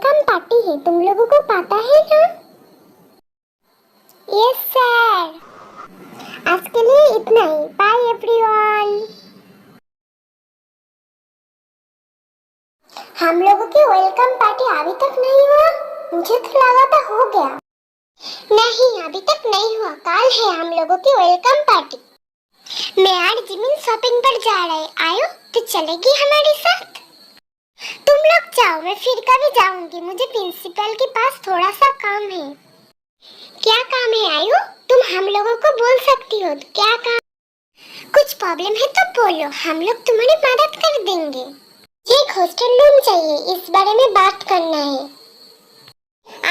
Welcome party है, तुम लोगों को पता है ना? Yes sir. आज के लिए इतना ही। Bye everyone. हम लोगों की वेलकम पार्टी अभी तक नहीं हुआ? मुझे तो लगा था हो गया। नहीं, अभी तक नहीं हुआ। कल है हम लोगों की वेलकम पार्टी। मैं आज जिमिन शॉपिंग पर जा रहा है। आयो तो चलेगी हमारे साथ? तुम लोग जाओ, मैं फिर कभी जाऊंगी। मुझे प्रिंसिपल के पास थोड़ा सा काम है। क्या काम है आयु? तुम हम लोगों को बोल सकती हो। क्या काम? कुछ प्रॉब्लम है तो बोलो, हम लोग तुम्हारी मदद कर देंगे। एक हॉस्टल रूम चाहिए, इस बारे में बात करना है।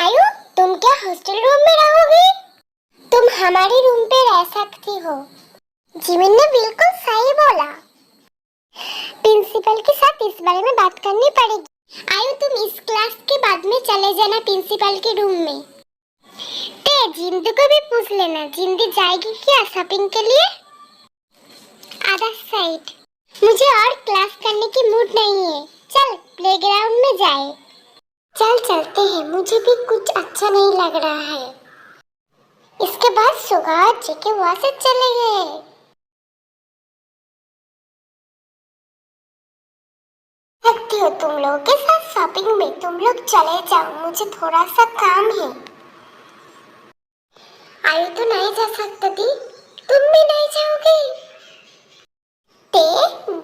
आयु, तुम क्या हॉस्टल रूम में रहोगी? तुम हमारे रूम पे रह सकती हो। जिमिन ने बिल्कुल सही बोला। प्रिंसिपल के साथ इस बारे में बात करनी पड़ेगी। आयु, तुम इस क्लास के बाद में चले जाना प्रिंसिपल के रूम में। ते जिंदू को भी पूछ लेना, जिंदू जाएगी क्या शॉपिंग के लिए? आधा साइड। मुझे और क्लास करने की मूड नहीं है। चल प्लेग्राउंड में जाए। चल चलते हैं, मुझे भी कुछ अच्छा नहीं लग रहा है। इसके बाद सुगा जेके वहां से चले गए। सकती हो तुम लोगों के साथ शॉपिंग में? तुम लोग चले जाओ, मुझे थोड़ा सा काम है। आयु तो नहीं जा सकती थी, तुम भी नहीं जाओगी? ते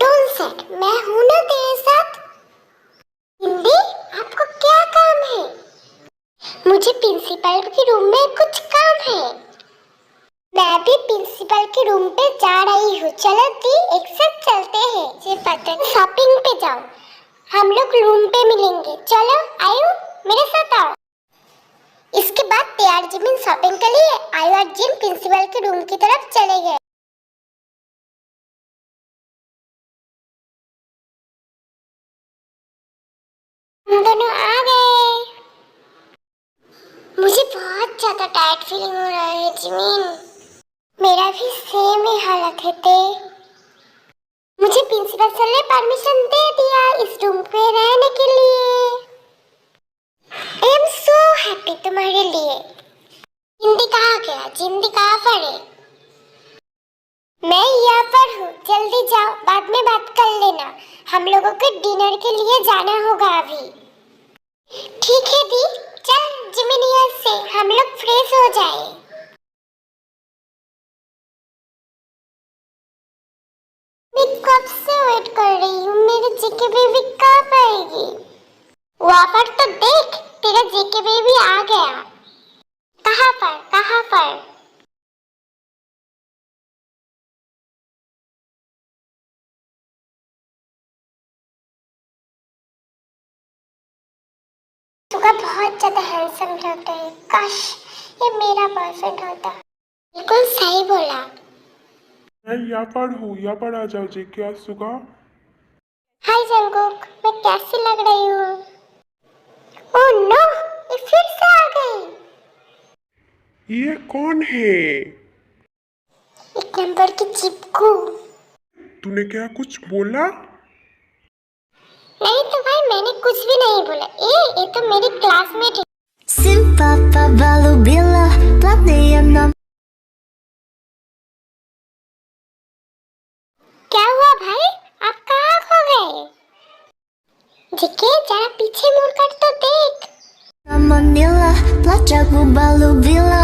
डोंट सेड, मैं हूं ना तेरे साथ। हिंदी, आपको क्या काम है? मुझे प्रिंसिपल के रूम में कुछ काम है। मैं भी प्रिंसिपल के रूम पे जा रही हूँ। चलो दी, एक साथ चलते हैं। मुझे पता है, शॉपिंग पे जाओ, हम लोग रूम पे मिलेंगे। चलो आयु, मेरे साथ आओ। इसके बाद तैयार जिमिन शॉपिंग के लिए आयु और जिम प्रिंसिपल के रूम की तरफ चले गए। हम दोनों आ गए। मुझे बहुत ज्यादा टायर्ड फीलिंग हो रहा है जिमिन। मेरा भी सेम ही हालत है ते। मुझे प्रिंसिपल सर ने परमिशन दे दिया इस रूम पे रहने के लिए। आई एम सो हैप्पी तुम्हारे लिए। जिंदी कहाँ गया? जिंदी कहाँ पर है? मैं यहाँ पर हूँ, जल्दी जाओ, बाद में बात कर लेना। हम लोगों को डिनर के लिए जाना होगा अभी। ठीक है दी, चल जिमिन यहाँ से हम लोग फ्रेश हो जाए। मैं कब से वेट कर रही हूँ, मेरी जेके बेबी कब आएगी? वहाँ पर तो देख, तेरा जेके बेबी आ गया। कहाँ पर? कहाँ पर? सुगा बहुत ज्यादा हैंडसम लग रहा है। काश ये मेरा बॉयफ्रेंड होता। बिल्कुल सही बोला। मैं यहाँ पर हूँ, यहाँ पर आ जाओ जी। क्या सुगा? हाय जंगकुक, मैं कैसी लग रही हूँ? ओह नो, ये फिर से आ गई। ये कौन है? एक नंबर की चिपकू। तूने क्या कुछ बोला? नहीं तो भाई, मैंने कुछ भी नहीं बोला। ये तो मेरी क्लासमेट है। Simpata valubila platneyana. क्या हुआ भाई, आप कहाँ खो गए? जिके जरा पीछे मुड़ कर तो देख। Manila placaku balubila.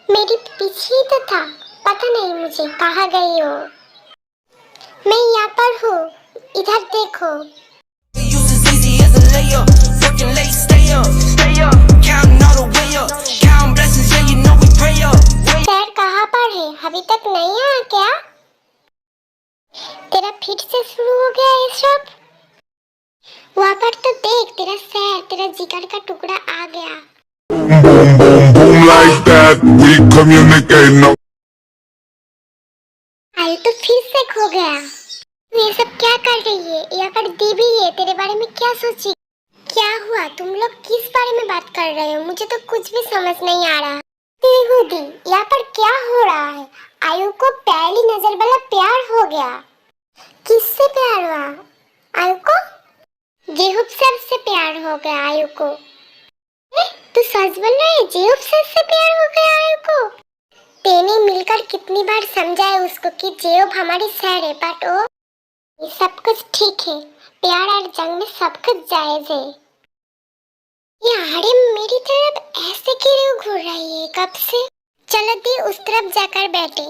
मेरी पीछे ही तो था, पता नहीं मुझे कहाँ गई हो। मैं यहाँ पर हूँ, इधर देखो। सर कहाँ पर है? अभी तक नहीं आया क्या? तेरा फिर से शुरू हो गया ये सब? वहाँ पर तो देख, तेरा सर, तेरा जिगर का टुकड़ा आ गया। Boom, boom, boom like that. that we communicate now. आई तो फिर से खो गया। तू ये सब क्या कर रही है? यहाँ पर दी भी है, तेरे बारे में क्या सोची? क्या हुआ? तुम लोग किस बारे में बात कर रहे हो? मुझे तो कुछ भी समझ नहीं आ रहा। दी, यहाँ पर क्या हो रहा है? आयु को पहली नजर वाला प्यार हो गया। किससे प्यार हुआ आयु को? जेहूब सर से प्यार हो गया आयु को। तू सच बोल रहा है? जेहूब सर से प्यार हो गया आयु को? तेने मिलकर कितनी बार समझाया उसको कि जेहूब हमारी सर है, बट वो ये सब कुछ ठीक है। प्यार और जंग में सब कुछ जायज है। ये आड़े मेरी तरफ ऐसे क्यों घूर रही है कब से? चलो दी उस तरफ जाकर बैठे।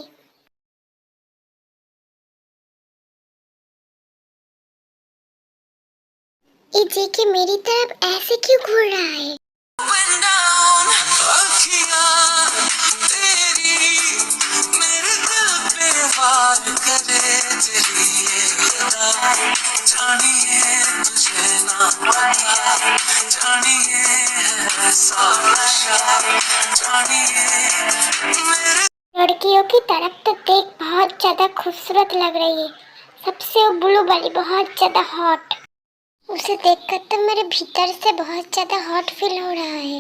ये जी के मेरी तरफ ऐसे क्यों घूर रहा है? लड़कियों की तरफ तो देख बहुत ज्यादा खूबसूरत लग रही है। सबसे वो ब्लू वाली बहुत ज्यादा हॉट। उसे देखकर तो मेरे भीतर से बहुत ज्यादा हॉट फील हो रहा है।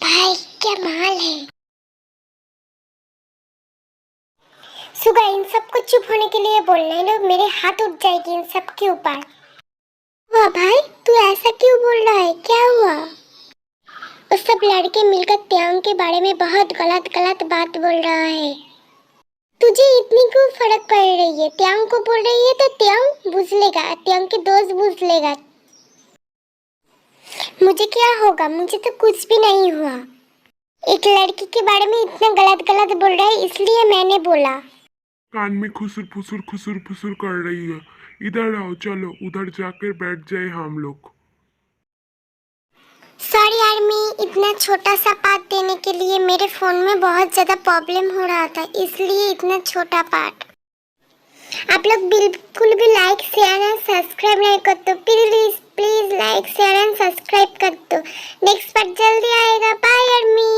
भाई क्या माल है। सुगा इन सबको चुप होने के लिए बोलना है ना, मेरे हाथ उठ जाएगी इन सब के ऊपर। वाह भाई तू ऐसा क्यों बोल रहा है? क्या हुआ? वो सब लड़के मिलकर त्यांग के बारे में बहुत गलत गलत बात बोल रहा है। तुझे इतनी क्यों फर्क पड़ रही है? त्यांग को बोल रही है तो त्यांग बुझ लेगा, त्यांग के दोस्त बुझ लेगा। मुझे क्या होगा? मुझे तो कुछ भी नहीं हुआ। एक लड़की के बारे में इतना गलत गलत बोल रहा है इसलिए मैंने बोला। कान में खुसुर फुसुर कर रही है। इधर आओ, चलो उधर जाकर बैठ जाए हम लोग। सॉरी आर्मी, इतना छोटा सा पार्ट देने के लिए मेरे फोन में बहुत ज्यादा प्रॉब्लम हो रहा था, इसलिए इतना छोटा पार्ट। आप लोग बिल्कुल भी लाइक शेयर एंड सब्सक्राइब नहीं कर तो please like share and subscribe कर दो। नेक्स्ट पार्ट जल्दी आएगा। Bye army.